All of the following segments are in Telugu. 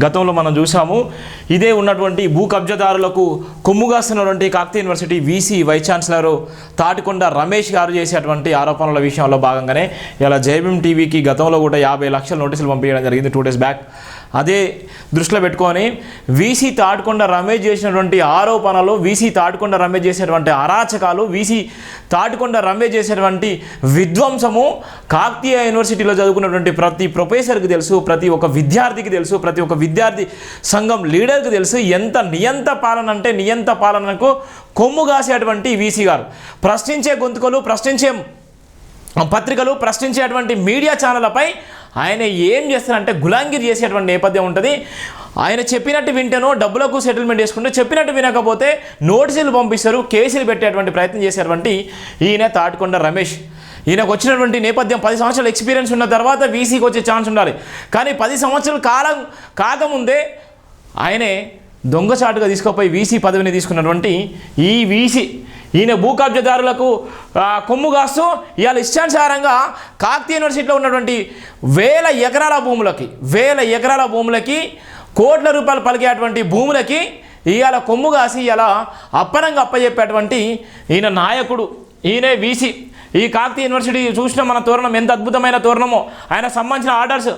గతంలో మనం చూసాము. ఇదే ఉన్నటువంటి భూ కబ్జాదారులకు కొమ్ముగాస్తున్నటువంటి Kakatiya university VC vice chancellor Tatikonda Ramesh గారు చేసేటువంటి ఆరోపణల విషయంలో భాగంగానే ఇలా జైభీం టీవీకి గతంలో కూడా 50 లక్షల నోటీసులు పంపించడం జరిగింది 2 డేస్ బ్యాక్. అదే దృష్టిలో పెట్టుకొని వీసీ తాటికొండ రమేష్ చేసినటువంటి ఆరోపణలు, వీసీ తాటికొండ రమేష్ చేసేటువంటి అరాచకాలు, వీసీ తాటికొండ రమేష్ చేసేటువంటి విధ్వంసము కాకతీయ యూనివర్సిటీలో చదువుకున్నటువంటి ప్రతి ప్రొఫెసర్కి తెలుసు, ప్రతి ఒక్క విద్యార్థికి తెలుసు, ప్రతి ఒక్క విద్యార్థి సంఘం లీడర్కి తెలుసు. ఎంత నియంత పాలన అంటే నియంత పాలనకు కొమ్ము కాసేటువంటి వీసీ గారు ప్రశ్నించే గొంతుకలు, ప్రశ్నించే పత్రికలు, ప్రశ్నించేటువంటి మీడియా ఛానళ్లపై ఆయన ఏం చేస్తారంటే గులాంగిరి చేసేటువంటి నేపథ్యం ఉంటుంది. ఆయన చెప్పినట్టు వింటేనో డబ్బులకు సెటిల్మెంట్ చేసుకుంటే, చెప్పినట్టు వినకపోతే నోటీసులు పంపిస్తారు, కేసులు పెట్టేటువంటి ప్రయత్నం చేసేటువంటి ఈయన తాటికొండ రమేష్. ఈయనకు వచ్చినటువంటి నేపథ్యం 10 సంవత్సరాల ఎక్స్పీరియన్స్ ఉన్న తర్వాత వీసీకి వచ్చే ఛాన్స్ ఉండాలి. కానీ 10 సంవత్సరాల కాలం కాకముందే ఆయనే దొంగచాటుగా తీసుకుపోయి వీసీ పదవిని తీసుకున్నటువంటి ఈ వీసీ ఈయన భూ కబ్జాదారులకు కొమ్ము కాస్తూ ఇవాళ ఇష్టానుసారంగా కాకతీయ యూనివర్సిటీలో ఉన్నటువంటి వేల ఎకరాల భూములకి కోట్ల రూపాయలు పలికేటువంటి భూములకి ఇవాళ కొమ్ము కాసి ఇలా అప్పనంగా అప్పచెప్పేటువంటి ఈయన నాయకుడు, ఈయనే వీసీ. ఈ కాకతీయ యూనివర్సిటీ చూసిన మన తోరణం ఎంత అద్భుతమైన తోరణమో, ఆయన సంబంధించిన orders,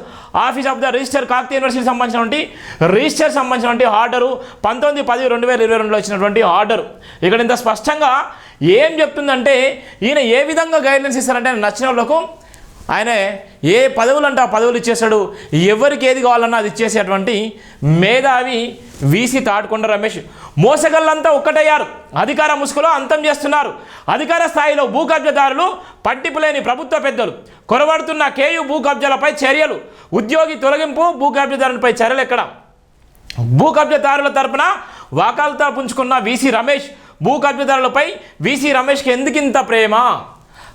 office of the register Kakatiya university సంబంధించినటువంటి ఆర్డరు 19/10/2022లో వచ్చినటువంటి ఆర్డరు. ఇక్కడ ఇంత స్పష్టంగా ఏం చెప్తుందంటే ఈయన ఏ విధంగా గైడ్లైన్స్ ఇస్తారంటే నచ్చిన వాళ్ళకు ఆయన ఏ పదవులు అంటే ఆ పదవులు ఇచ్చేస్తాడు, ఎవరికి ఏది కావాలన్నా అది ఇచ్చేసేటువంటి మేధావి వీసీ తాటికొండ రమేష్. మోసగళ్ళంతా ఒక్కటయ్యారు, అధికార ముసుగులో అంతం చేస్తున్నారు. అధికార స్థాయిలో భూ కబ్జాదారులు, పట్టింపులేని ప్రభుత్వ పెద్దలు, కొరబడుతున్న కేయు భూ కబ్జాలపై చర్యలు, ఉద్యోగి తొలగింపు, భూ కబ్జాదారులపై చర్యలు ఎక్కడ? భూ కబ్జాదారుల తరపున వాకాలతో పుంజుకున్న వీసీ రమేష్. భూ కబ్జాదారులపై వీసీ రమేష్కి ఎందుకింత ప్రేమ?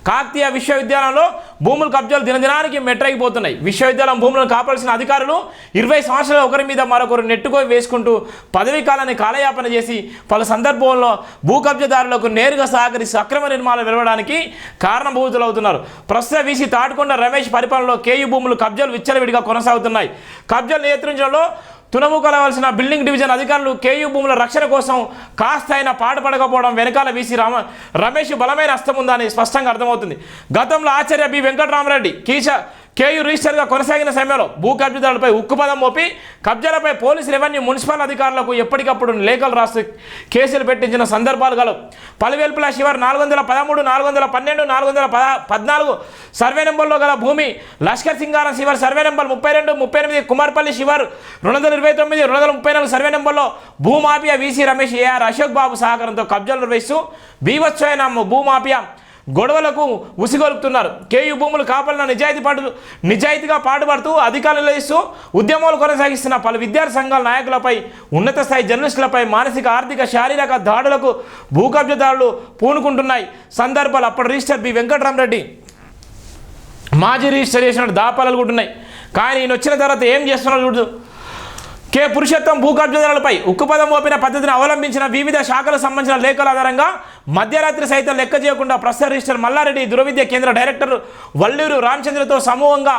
కాకతీయ విశ్వవిద్యాలయంలో భూముల కబ్జాలు దినదినానికి మెట్రైపోతున్నాయి. విశ్వవిద్యాలయం భూములను కాపాల్సిన అధికారులు 20 సంవత్సరాలు ఒకరి మీద మరొకరు నెట్టుకొని వేసుకుంటూ పదవీ కాలాన్ని కాలయాపన చేసి పలు సందర్భంలో భూ కబ్జాదారులకు నేరుగా సహకరిస్తూ అక్రమ నిర్మాణాలు వెలవడానికి కారణభూతులు అవుతున్నారు. ప్రస్తుత వీసీ తాటికొండ రమేష్ పరిపాలనలో కేయు భూములు కబ్జాలు విచ్చలవిడిగా కొనసాగుతున్నాయి. కబ్జాలు నియంత్రించడంలో తునముకలవలసిన బిల్డింగ్ డివిజన్ అధికారులు కేయు భూముల రక్షణ కోసం కాస్త అయినా పాటుపడకపోవడం వెనకాల వీసీ రమేష్ బలమైన హస్తం ఉందని స్పష్టంగా అర్థమవుతుంది. గతంలో ఆచార్య బి వెంకటరామరెడ్డి కేయు రిజిస్టర్గా కొనసాగిన సమయంలో భూ కబ్జాదారులపై ఉక్కుపదం మోపి కబ్జాలపై పోలీసు, రెవెన్యూ, మున్సిపల్ అధికారులకు ఎప్పటికప్పుడు లేఖలు రాస్తూ కేసులు పెట్టించిన సందర్భాలు గలవు. పలువెల్పుల శివారు 413, 412, 414 సర్వే నెంబర్లో గల భూమి, లష్కర్ సింగారం శివారు సర్వే నెంబర్ 32, 38, కుమార్పల్లి శివారు 229, 234 సర్వే నెంబర్లో భూమాఫియా వీసీ రమేష్, ఏఆర్ అశోక్ బాబు సహకారంతో కబ్జాలు నిర్వహిస్తూ బీభత్సమైన భూమాఫియా గొడవలకు ఉసిగొలుపుతున్నారు. కేయు భూములు కాపాలన్న నిజాయితీగా పాటుపడుతూ అధికారులు నిర్వహిస్తూ ఉద్యమాలు కొనసాగిస్తున్న పలు విద్యార్థి సంఘాల నాయకులపై, ఉన్నత స్థాయి జర్నలిస్టులపై మానసిక, ఆర్థిక, శారీరక దాడులకు భూ కబ్జాదారులు పూనుకుంటున్నాయి సందర్భాలు అప్పటి రిజిస్టర్ బి వెంకటరామరెడ్డి మాజీ రిజిస్టర్ చేసిన దాపాలు కూడా ఉన్నాయి. కానీ ఈయన వచ్చిన తర్వాత ఏం చేస్తున్నాడు చూడు. కె పురుషోత్తం భూ కబ్జాదారులపై ఉక్కుపదం మోపిన పద్ధతిని అవలంబించిన వివిధ శాఖలకు సంబంధించిన లేఖల ఆధారంగా మధ్యరాత్రి సైతం లెక్క చేయకుండా ప్రస్తుత రిజిస్టర్ మల్లారెడ్డి, దురవిద్య కేంద్ర డైరెక్టర్ వల్లూరు రామచంద్రతో సమూహంగా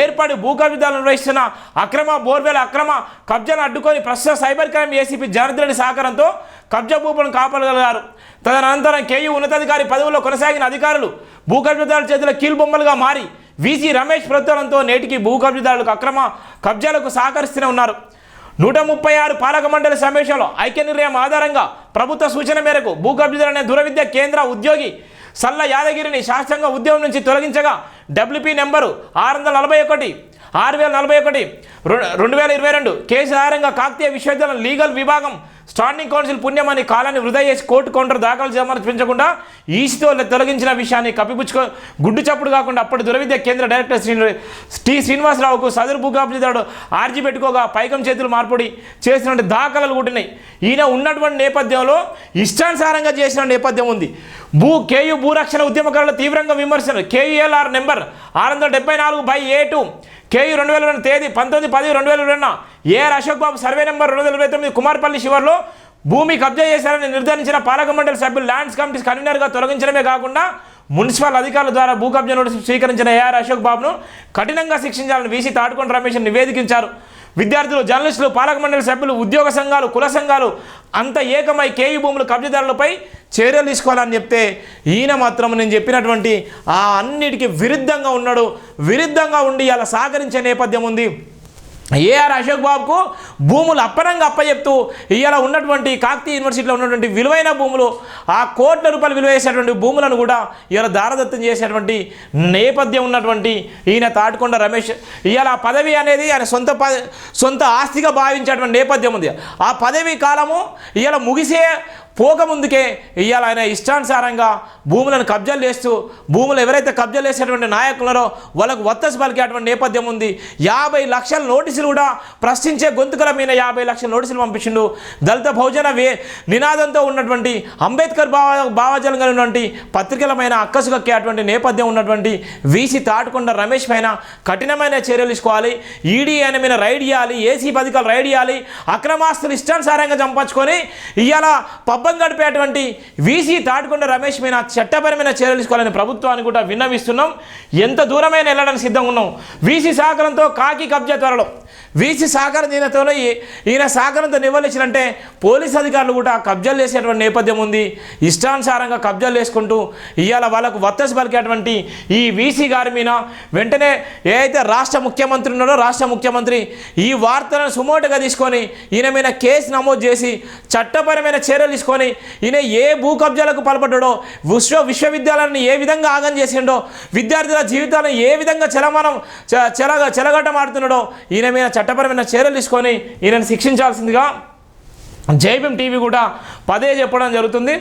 ఏర్పడి భూ కబ్జాలు నిర్వహిస్తున్న అక్రమ బోర్వెల అక్రమ కబ్జాలను అడ్డుకొని ప్రస్తుత సైబర్ క్రైమ్ ఏసీపీ జనార్దన్ సహకారంతో కబ్జా భూములను కాపాడగలిగారు. తదనంతరం కేయు ఉన్నతాధికారి పదవుల్లో కొనసాగిన అధికారులు భూ కబ్జాదారుల చేతుల కీలుబొమ్మలుగా మారి వీసీ రమేష్ ప్రోత్సాహంతో నేటికి భూ కబ్జాదారులకు అక్రమ కబ్జాలకు సహకరిస్తూనే ఉన్నారు. 136 పాలక మండలి సమావేశంలో ఐక్య నిర్ణయం ఆధారంగా ప్రభుత్వ సూచన మేరకు భూ కబ్జాదారులనే దురవిద్య కేంద్ర ఉద్యోగి సల్ల యాదగిరిని శాస్త్రంగా ఉద్యోగం నుంచి తొలగించగా WP నెంబరు 6041 2022 కేసు ఆధారంగా కాకతీయ విశ్వవిద్యాలయం లీగల్ విభాగం స్టాండింగ్ కౌన్సిల్ పుణ్యమని కాలాన్ని వృధా చేసి కోర్టు కౌంటర్ దాఖలు సమర్పించకుండా ఈసీతో తొలగించిన విషయాన్ని గుడ్డు చప్పుడు కాకుండా అప్పటి దురవిద్య కేంద్ర డైరెక్టర్ టి శ్రీనివాసరావుకు సదరు భూ కబ్జాదారుడు ఆర్జీ పెట్టుకోగా పైకం చేతులు మార్పిడి చేసినటువంటి దాఖలాలు కూడినాయి. ఈయన ఉన్నటువంటి నేపథ్యంలో ఇష్టానుసారంగా చేసిన నేపథ్యం ఉంది. కేయు భూరక్షణ ఉద్యమకారుల తీవ్రంగా విమర్శలు. కేయుఎల్ఆర్ నెంబర్ 674/A2 కేయు 2022 తేదీ 19/10/2022 ఏఆర్ అశోక్ బాబు సర్వే నెంబర్ 229 కుమార్పల్లి శివార్లో భూమి కబ్జా చేశారని నిర్ధారించిన పాలక మండలి సభ్యులు ల్యాండ్స్ కమిటీస్ కన్వీనర్గా తొలగించడమే కాకుండా మున్సిపల్ అధికారుల ద్వారా భూ కబ్జా నోటీసులు స్వీకరించిన ఏఆర్ అశోక్ బాబును కఠినంగా శిక్షించాలని వీసీ తాటికొండ రమేష్ నివేదించారు. విద్యార్థులు, జర్నలిస్టులు, పాలక మండలి సభ్యులు, ఉద్యోగ సంఘాలు, కుల సంఘాలు అంత ఏకమై కేయూ భూములు కబ్జాదారులపై చర్యలు తీసుకోవాలని చెప్తే ఈయన మాత్రం నేను చెప్పినటువంటి ఆ అన్నిటికీ విరుద్ధంగా ఉన్నాడు. విరుద్ధంగా ఉండి అలా సహకరించే నేపథ్యం ఉంది. ఏఆర్ అశోక్ బాబుకు భూములు అప్పనంగా అప్పచెప్తూ ఇవాళ ఉన్నటువంటి కాకతీయ యూనివర్సిటీలో ఉన్నటువంటి విలువైన భూములు, ఆ కోట్ల రూపాయలు విలువ చేసేటువంటి భూములను కూడా ఇవాళ దారదత్తం చేసేటువంటి నేపథ్యం ఉన్నటువంటి ఈయన తాటికొండ రమేష్ ఇవాళ ఆ పదవి అనేది ఆయన సొంత ఆస్తిగా భావించేటువంటి నేపథ్యం ఉంది. ఆ పదవి కాలము ఇవాళ ముగిసే పోక ముందుకే ఇవాళ ఆయన ఇష్టానుసారంగా భూములను కబ్జాలు చేస్తూ భూములు ఎవరైతే కబ్జాలు చేసేటువంటి నాయకులరో వాళ్ళకు వత్తసు పలికేటువంటి నేపథ్యం ఉంది. 50 లక్షల నోటీసులు కూడా ప్రశ్నించే గొంతుకల మీద 50 లక్షల నోటీసులు పంపించిండు. దళిత బహుజన నినాదంతో ఉన్నటువంటి అంబేద్కర్ భావజాలం కలిగినటువంటి పత్రికలమైన అక్కసు కక్కేటువంటి నేపథ్యం ఉన్నటువంటి వీసీ తాటికొండ రమేష్ పైన కఠినమైన చర్యలు తీసుకోవాలి. ఈడీ ఆయన మీద రైడ్ చేయాలి, ఏసీబీ అధికారులు రైడ్ చేయాలి. అక్రమాస్తులు ఇష్టానుసారంగా సంపాదించుకొని ఇవాళ పబ్బం గడిపేటువంటి వీసీ తాటికొండ రమేష్ మీద చట్టపరమైన చర్యలు తీసుకోవాలని ప్రభుత్వాన్ని కూడా విన్నవిస్తున్నాం. ఎంత దూరమైన వెళ్ళడానికి సిద్ధంగా ఉన్నాం. వీసీ సహకారంతో కాకి కబ్జా త్వరలో వీసీ సహకార దీనతలో ఈయన సహకారంతో నివ్వలించినంటే పోలీస్ అధికారులు కూడా కబ్జాలు చేసేటువంటి నేపథ్యం ఉంది. ఇష్టానుసారంగా కబ్జాలు చేసుకుంటూ ఇవాళ వాళ్ళకు వత్తసు పలికేటువంటి ఈ వీసీ గారి మీద వెంటనే ఏదైతే రాష్ట్ర ముఖ్యమంత్రి ఉన్నారో రాష్ట్ర ముఖ్యమంత్రి ఈ వార్తలను సుమోటుగా తీసుకొని ఈయన మీద కేసు నమోదు చేసి చట్టపరమైన చర్యలు తీసుకొని ఈయన ఏ భూ కబ్జాలకు పాల్పడ్డాడో, విశ్వవిద్యాలయాన్ని ఏ విధంగా ఆగం చేసిండో, విద్యార్థుల జీవితాలను ఏ విధంగా చెలగటమాడుతున్నాడో ఈయన మీద చట్టపరమైన చర్యలు తీసుకొని ఈయనను శిక్షించాల్సిందిగా జై భీమ్ టీవీ కూడా పదే చెప్పడం జరుగుతుంది.